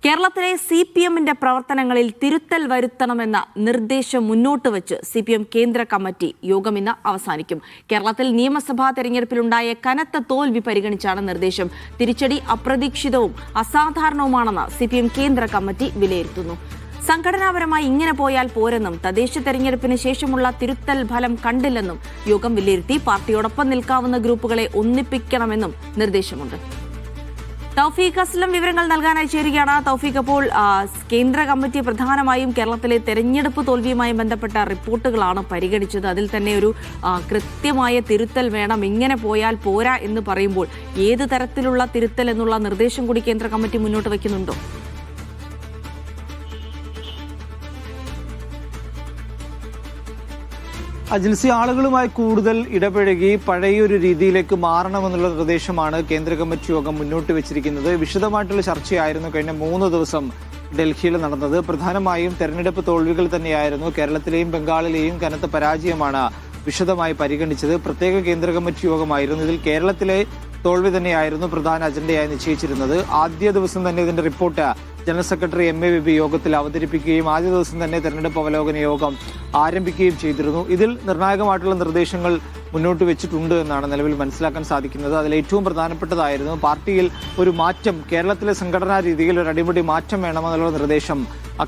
കേരളത്തിലെ CPMന്റെ പ്രവർത്തനങ്ങളിൽ തിരുത്തൽ വരുത്തണമെന്ന നിർദ്ദേശം മുന്നോട്ട് വെച്ച് CPM കേന്ദ്ര കമ്മിറ്റി യോഗം ഇന്ന് അവസാനിക്കും. കേരളത്തിൽ നിയമസഭാ തെരഞ്ഞെടുപ്പിലുണ്ടായ കനത്ത തോൽവി പരിഗണിച്ചാണ് നിർദ്ദേശം. തിരിച്ചടി അപ്രതീക്ഷിതവും അസാധാരണവുമാണെന്ന് CPM കേന്ദ്ര കമ്മിറ്റി വിലയിരുത്തുന്നു. സംഘടനാപരമായി ഇങ്ങനെ പോയാൽ പോരെന്നും തദ്ദേശ തെരഞ്ഞെടുപ്പിന് ശേഷമുള്ള തിരുത്തൽ ഫലം കണ്ടില്ലെന്നും യോഗം വിലയിരുത്തി. പാർട്ടിയോടൊപ്പം നിൽക്കാവുന്ന ഗ്രൂപ്പുകളെ ഒന്നിപ്പിക്കണമെന്നും നിർദ്ദേശമുണ്ട്. തൗഫീഖ് അസ്ലം വിവരങ്ങൾ നൽകാനായി ചേരുകയാണ്. തൗഫീഖ്, അപ്പോൾ കേന്ദ്ര കമ്മിറ്റി പ്രധാനമായും കേരളത്തിലെ തെരഞ്ഞെടുപ്പ് തോൽവിയുമായി ബന്ധപ്പെട്ട റിപ്പോർട്ടുകളാണ് പരിഗണിച്ചത്. അതിൽ തന്നെ ഒരു കൃത്യമായ തിരുത്തൽ വേണം, ഇങ്ങനെ പോയാൽ പോരാ എന്ന് പറയുമ്പോൾ ഏത് തരത്തിലുള്ള തിരുത്തൽ എന്നുള്ള നിർദ്ദേശം കൂടി കേന്ദ്ര കമ്മിറ്റി മുന്നോട്ട് വയ്ക്കുന്നുണ്ടോ? അജിൽസി, ആളുകളുമായി കൂടുതൽ ഇടപഴകി പഴയൊരു രീതിയിലേക്ക് മാറണമെന്നുള്ള നിർദ്ദേശമാണ് കേന്ദ്ര കമ്മിറ്റി യോഗം മുന്നോട്ട് വെച്ചിരിക്കുന്നത്. വിശദമായിട്ടുള്ള ചർച്ചയായിരുന്നു കഴിഞ്ഞ 3 ദിവസം ഡൽഹിയിൽ നടന്നത്. പ്രധാനമായും തെരഞ്ഞെടുപ്പ് തോൽവികൾ തന്നെയായിരുന്നു. കേരളത്തിലെയും ബംഗാളിലെയും കനത്ത പരാജയമാണ് വിശദമായി പരിഗണിച്ചത്. പ്രത്യേക കേന്ദ്ര കമ്മിറ്റി യോഗമായിരുന്നു. ഇതിൽ കേരളത്തിലെ തോൽവി തന്നെയായിരുന്നു പ്രധാന അജണ്ടയായി നിശ്ചയിച്ചിരുന്നത്. ആദ്യ ദിവസം തന്നെ ഇതിന്റെ റിപ്പോർട്ട് ജനറൽ സെക്രട്ടറി MAVB യോഗത്തിൽ അവതരിപ്പിക്കുകയും ആദ്യ ദിവസം തന്നെ തെരഞ്ഞെടുപ്പ് അവലോകന യോഗം ആരംഭിക്കുകയും ചെയ്തിരുന്നു. ഇതിൽ നിർണായകമായിട്ടുള്ള നിർദ്ദേശങ്ങൾ മുന്നോട്ട് വെച്ചിട്ടുണ്ട് എന്നാണ് നിലവിൽ മനസ്സിലാക്കാൻ സാധിക്കുന്നത്. അതിൽ ഏറ്റവും പ്രധാനപ്പെട്ടതായിരുന്നു പാർട്ടിയിൽ ഒരു മാറ്റം, കേരളത്തിലെ സംഘടനാ രീതിയിൽ ഒരു അടിമുടി മാറ്റം വേണമെന്നുള്ള നിർദ്ദേശം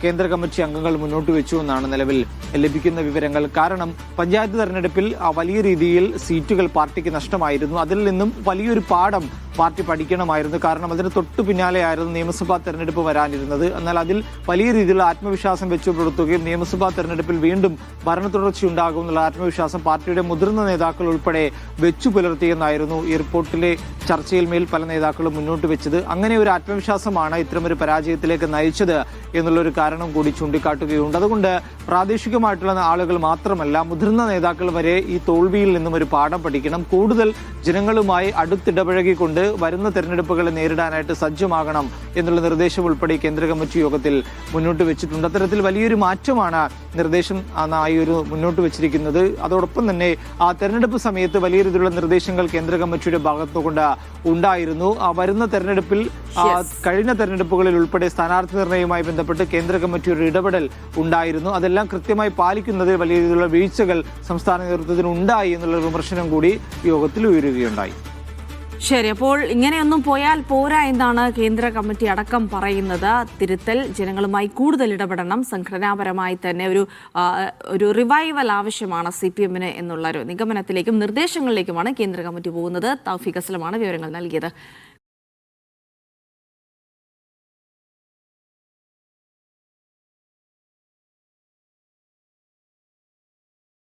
കേന്ദ്ര കമ്മിറ്റി അംഗങ്ങൾ മുന്നോട്ട് വെച്ചു എന്നാണ് നിലവിൽ ലഭിക്കുന്ന വിവരങ്ങൾ. കാരണം പഞ്ചായത്ത് തെരഞ്ഞെടുപ്പിൽ വലിയ രീതിയിൽ സീറ്റുകൾ പാർട്ടിക്ക് നഷ്ടമായിരുന്നു. അതിൽ നിന്നും വലിയൊരു പാഠം പാർട്ടി പഠിക്കണമായിരുന്നു. കാരണം അതിന് തൊട്ടു പിന്നാലെയായിരുന്നു നിയമസഭാ തെരഞ്ഞെടുപ്പ് വരാനിരുന്നത്. എന്നാൽ അതിൽ വലിയ രീതിയിലുള്ള ആത്മവിശ്വാസം വെച്ചു പുലർത്തുകയും നിയമസഭാ തെരഞ്ഞെടുപ്പിൽ വീണ്ടും ഭരണ തുടർച്ചയുണ്ടാകും എന്നുള്ള ആത്മവിശ്വാസം പാർട്ടിയുടെ മുതിർന്ന നേതാക്കൾ ഉൾപ്പെടെ വെച്ചു പുലർത്തിയെന്നായിരുന്നു ഈ റിപ്പോർട്ടിലെ ചർച്ചയിൽ മേൽ പല നേതാക്കളും മുന്നോട്ട് വെച്ചത്. അങ്ങനെ ഒരു ആത്മവിശ്വാസമാണ് ഇത്തരമൊരു പരാജയത്തിലേക്ക് നയിച്ചത് എന്നുള്ളൊരു കാരണം കൂടി ചൂണ്ടിക്കാട്ടുകയുണ്ട്. അതുകൊണ്ട് പ്രാദേശികമായിട്ടുള്ള ആളുകൾ മാത്രമല്ല, മുതിർന്ന നേതാക്കൾ വരെ ഈ തോൽവിയിൽ നിന്നും ഒരു പാഠം പഠിക്കണം. കൂടുതൽ ജനങ്ങളുമായി അടുത്തിടപഴകിക്കൊണ്ട് വരുന്ന തെരഞ്ഞെടുപ്പുകളെ നേരിടാനായിട്ട് സജ്ജമാകണം എന്നുള്ള നിർദ്ദേശം ഉൾപ്പെടെ കേന്ദ്ര കമ്മിറ്റി യോഗത്തിൽ മുന്നോട്ട് വെച്ചിട്ടുണ്ട്. അത്തരത്തിൽ വലിയൊരു മാറ്റമാണ് നിർദ്ദേശം മുന്നോട്ട് വെച്ചിരിക്കുന്നത്. അതോടൊപ്പം തന്നെ ആ തെരഞ്ഞെടുപ്പ് സമയത്ത് വലിയ രീതിയിലുള്ള നിർദ്ദേശങ്ങൾ കേന്ദ്ര കമ്മിറ്റിയുടെ ഭാഗത്തുകൊണ്ട് ഉണ്ടായിരുന്നു. വരുന്ന തെരഞ്ഞെടുപ്പിൽ കഴിഞ്ഞ തെരഞ്ഞെടുപ്പുകളിൽ ഉൾപ്പെടെ സ്ഥാനാർത്ഥി നിർണയവുമായി ബന്ധപ്പെട്ട് കേന്ദ്ര കമ്മിറ്റിയുടെ ഇടപെടൽ ഉണ്ടായിരുന്നു. അതെല്ലാം കൃത്യമായി പാലിക്കുന്നതിൽ വലിയ രീതിയിലുള്ള വീഴ്ചകൾ സംസ്ഥാന നേതൃത്വത്തിന് ഉണ്ടായി എന്നുള്ള വിമർശനം കൂടി യോഗത്തിൽ ഉയരുകയുണ്ടായി. ശരി, അപ്പോൾ ഇങ്ങനെയൊന്നും പോയാൽ പോരാ എന്നാണ് കേന്ദ്ര കമ്മിറ്റി അടക്കം പറയുന്നത്. തിരുത്തൽ, ജനങ്ങളുമായി കൂടുതൽ ഇടപെടണം, സംഘടനാപരമായി തന്നെ ഒരു റിവൈവൽ ആവശ്യമാണ് CPMന് എന്നുള്ള ഒരു നിഗമനത്തിലേക്കും നിർദ്ദേശങ്ങളിലേക്കുമാണ് കേന്ദ്ര കമ്മിറ്റി പോകുന്നത്. തൗഫീഖ് അസ്ലമാണ് വിവരങ്ങൾ നൽകിയത്.